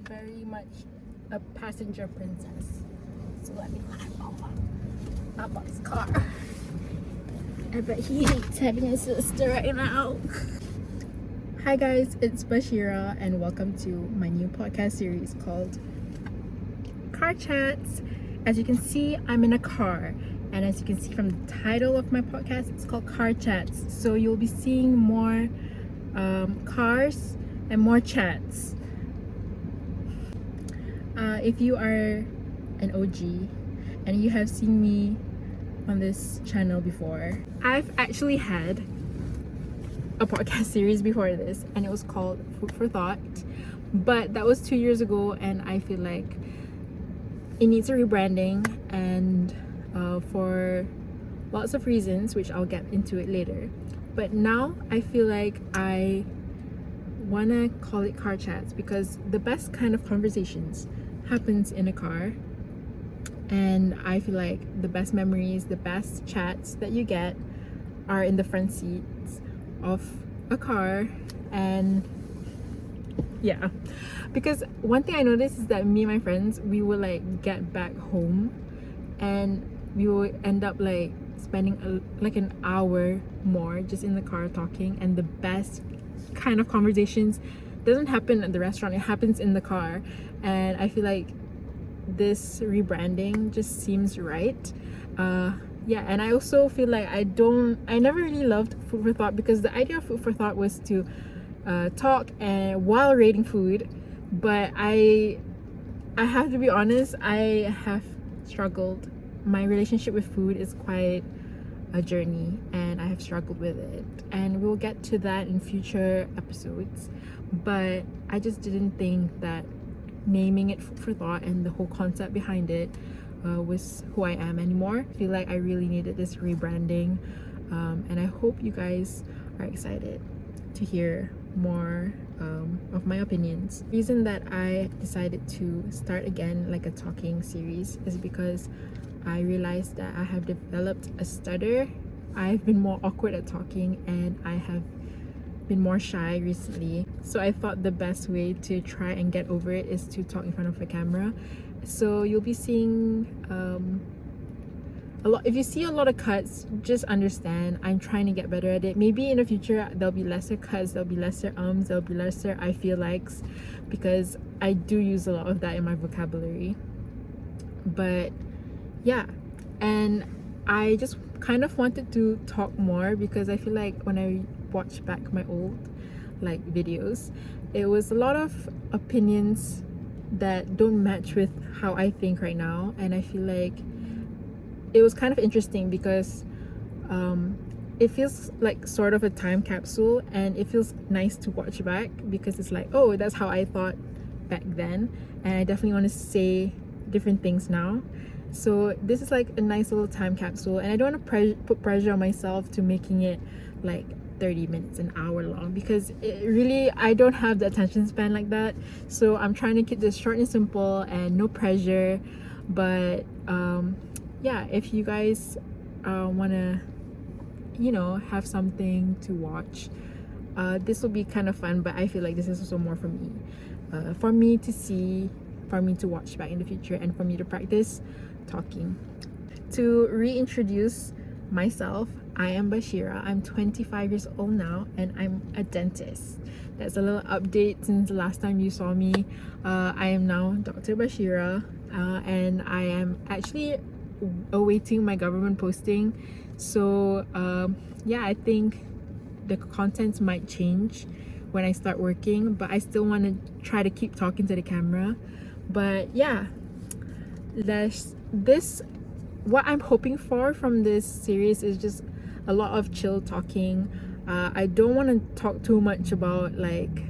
very much a passenger princess. So let me climb over Abba's car. I bet he hates having a sister right now. Hi guys, it's Basyirah and welcome to my new podcast series called Car Chats. As you can see, I'm in a car, and as you can see from the title of my podcast, it's called Car Chats. So you'll be seeing more cars and more chats. If you are an OG and you have seen me on this channel before, I've actually had a podcast series before this, and it was called Food for Thought, but that was 2 years ago, and I feel like it needs a rebranding, and for lots of reasons, which I'll get into it later. But now I feel like I want to call it Car Chats because the best kind of conversations happens in a car, and I feel like the best memories, the best chats that you get are in the front seats of a car. And yeah, because one thing I noticed is that me and my friends, we would like get back home and we would end up like spending like an hour more just in the car talking, and the best kind of conversations doesn't happen at the restaurant, it happens in the car. And I feel like this rebranding just seems right. Yeah, and I also feel like I never really loved Food for Thought because the idea of Food for Thought was to talk and while rating food. But I have to be honest, I have struggled. My relationship with food is quite a journey, and I have struggled with it, and we'll get to that in future episodes. But I just didn't think that naming it Food for Thought and the whole concept behind it was who I am anymore. I feel like I really needed this rebranding, and I hope you guys are excited to hear more of my opinions. The reason that I decided to start again like a talking series is because I realized that I have developed a stutter. I've been more awkward at talking, and I have been more shy recently. So I thought the best way to try and get over it is to talk in front of a camera. So you'll be seeing a lot. If you see a lot of cuts, just understand I'm trying to get better at it. Maybe in the future there'll be lesser cuts, there'll be lesser there'll be lesser I feel likes, because I do use a lot of that in my vocabulary. But yeah, and I just kind of wanted to talk more because I feel like when I watch back my old like videos, it was a lot of opinions that don't match with how I think right now. And I feel like it was kind of interesting because it feels like sort of a time capsule, and it feels nice to watch back because it's like, oh, that's how I thought back then, and I definitely want to say different things now. So this is like a nice little time capsule, and I don't want to put pressure on myself to making it like 30 minutes, an hour long, because it really, I don't have the attention span like that. So I'm trying to keep this short and simple and no pressure. But yeah, if you guys want to, you know, have something to watch, this will be kind of fun. But I feel like this is also more for me to see, for me to watch back in the future, and for me to practice talking. To reintroduce myself, I am Basyirah. I'm 25 years old now, and I'm a dentist. That's a little update since the last time you saw me. I am now Dr. Basyirah, and I am actually awaiting my government posting. So yeah, I think the contents might change when I start working, but I still want to try to keep talking to the camera. But yeah, what I'm hoping for from this series is just a lot of chill talking. I don't want to talk too much about like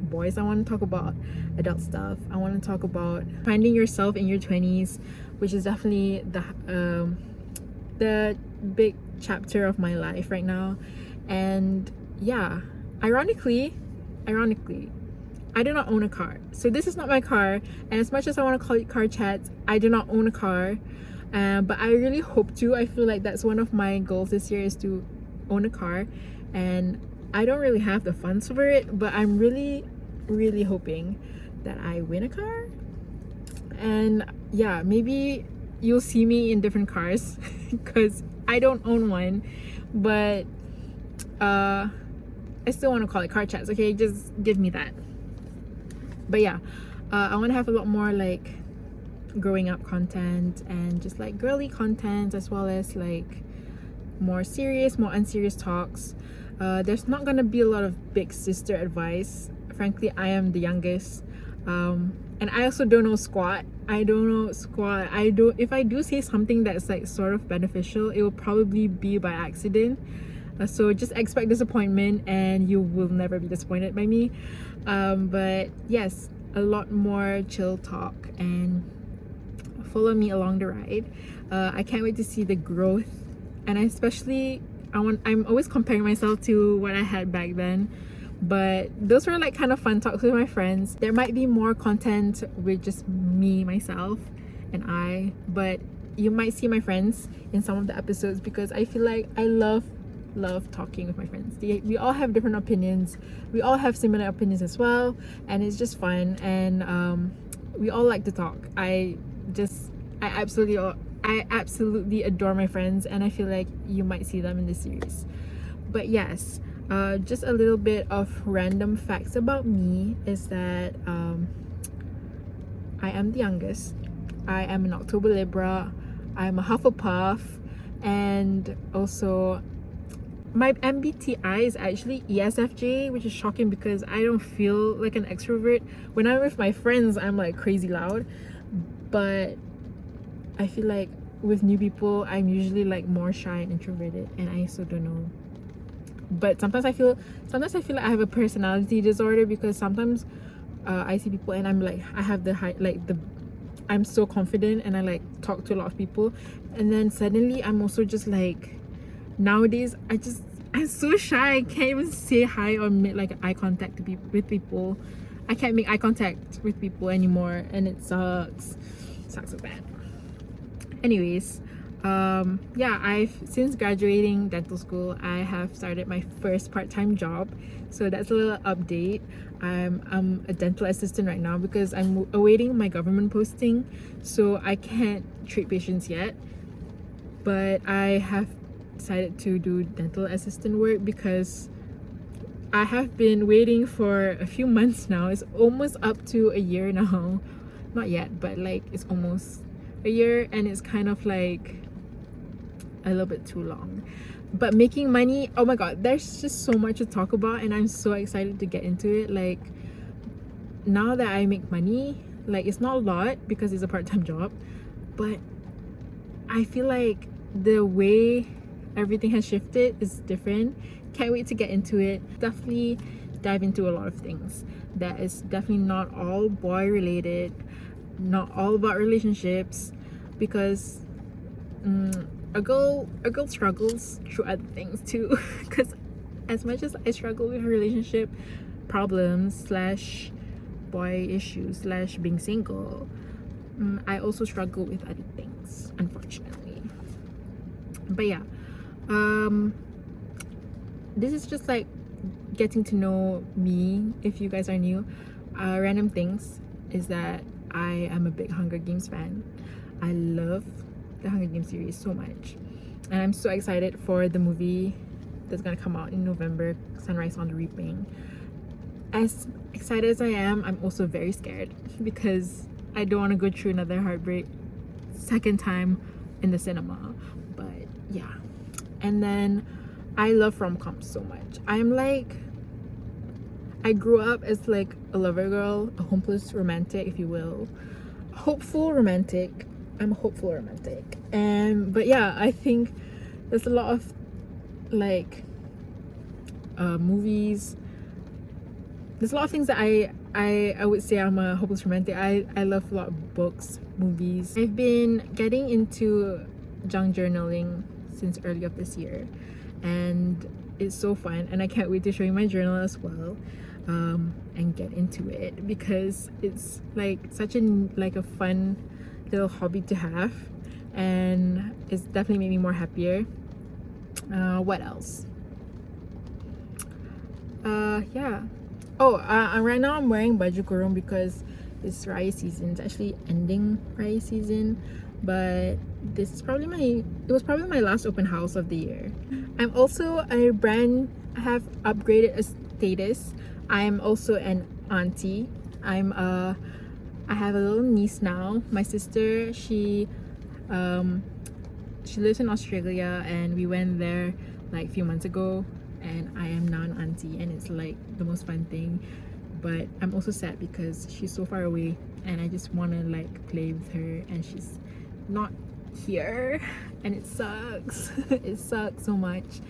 boys. I want to talk about adult stuff. I want to talk about finding yourself in your 20s, which is definitely the big chapter of my life right now. And yeah, ironically, I do not own a car. So this is not my car, and as much as I want to call it Car Chats, I do not own a car. But I really hope to. I feel like that's one of my goals this year, is to own a car, and I don't really have the funds for it, but I'm really hoping that I win a car. And yeah, maybe you'll see me in different cars because I don't own one, but I still want to call it car chats. Okay, just give me that. But yeah, I want to have a lot more like growing up content and just like girly content, as well as like more serious, more unserious talks. There's not gonna be a lot of big sister advice. Frankly, I am the youngest, and I also don't know squat. If I do say something that's like sort of beneficial, it will probably be by accident. So just expect disappointment, and you will never be disappointed by me. But yes, a lot more chill talk, and follow me along the ride. I can't wait to see the growth, and I'm always comparing myself to what I had back then. But those were like kind of fun talks with my friends. There might be more content with just me, myself, and I, but you might see my friends in some of the episodes because I feel like I love talking with my friends. We all have different opinions, we all have similar opinions as well, and it's just fun. And we all like to talk. I absolutely adore my friends, and I feel like you might see them in this series. But yes, just a little bit of random facts about me is that I am the youngest. I am an October Libra. I'm a Hufflepuff, and also my MBTI is actually ESFJ, which is shocking because I don't feel like an extrovert. When I'm with my friends, I'm like crazy loud, but I feel like with new people, I'm usually like more shy and introverted, and I also don't know. But sometimes I feel like I have a personality disorder because sometimes I see people and I'm like, I have I'm so confident and I like talk to a lot of people, and then suddenly I'm also just like, nowadays I'm so shy. I can't even say hi or make like eye contact with people. I can't make eye contact with people anymore, and it sucks so bad. Anyways, yeah, since graduating dental school, I have started my first part-time job. So that's a little update. I'm a dental assistant right now because I'm awaiting my government posting, so I can't treat patients yet, but I have decided to do dental assistant work because I have been waiting for a few months now. It's almost up to a year now. Not yet, but like it's almost a year, and it's kind of like a little bit too long. But making money, oh my god, there's just so much to talk about, and I'm so excited to get into it. Like, now that I make money, like it's not a lot because it's a part-time job, but I feel like the way everything has shifted is different. Can't wait to get into it. Definitely dive into a lot of things that is definitely not all boy related, not all about relationships, because a girl struggles through other things too. Because as much as I struggle with relationship problems slash boy issues slash being single, I also struggle with other things, unfortunately. But yeah, this is just like getting to know me. If you guys are new, random things is that I am a big Hunger Games fan. I love the Hunger Games series so much, and I'm so excited for the movie that's gonna come out in November, Sunrise on the Reaping. As excited as I am, I'm also very scared because I don't want to go through another heartbreak second time in the cinema. But yeah, and then I love rom-coms so much. I grew up as like a lover girl, a hopeless romantic, if you will. Hopeful romantic. I'm a hopeful romantic. But yeah, I think there's a lot of like movies. There's a lot of things that I would say I'm a hopeless romantic. I love a lot of books, movies. I've been getting into junk journaling since early of this year, and it's so fun, and I can't wait to show you my journal as well, and get into it because it's like such a fun little hobby to have, and it's definitely made me more happier. What else? Yeah. Right now I'm wearing baju kurung because It's Raya season. It's actually ending Raya season, but this is probably it was probably my last open house of the year. I'm also a brand. I have upgraded a status. I'm also an auntie. I have a little niece now. My sister, she lives in Australia, and we went there like a few months ago, and I am now an auntie, and it's like the most fun thing. But I'm also sad because she's so far away, and I just want to like play with her, and she's not here, and it sucks. It sucks so much.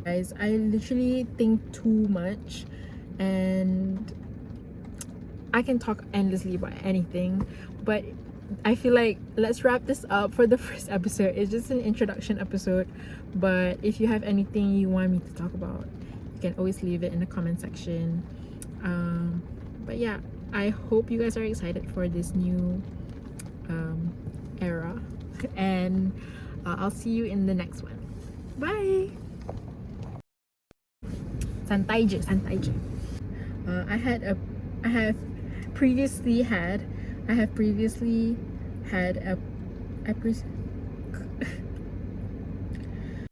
Guys, I literally think too much, and I can talk endlessly about anything, but I feel like let's wrap this up for the first episode. It's just an introduction episode, but if you have anything you want me to talk about, you can always leave it in the comment section. But yeah, I hope you guys are excited for this new era, and I'll see you in the next one. Bye. Santai je, santai je. I have previously had a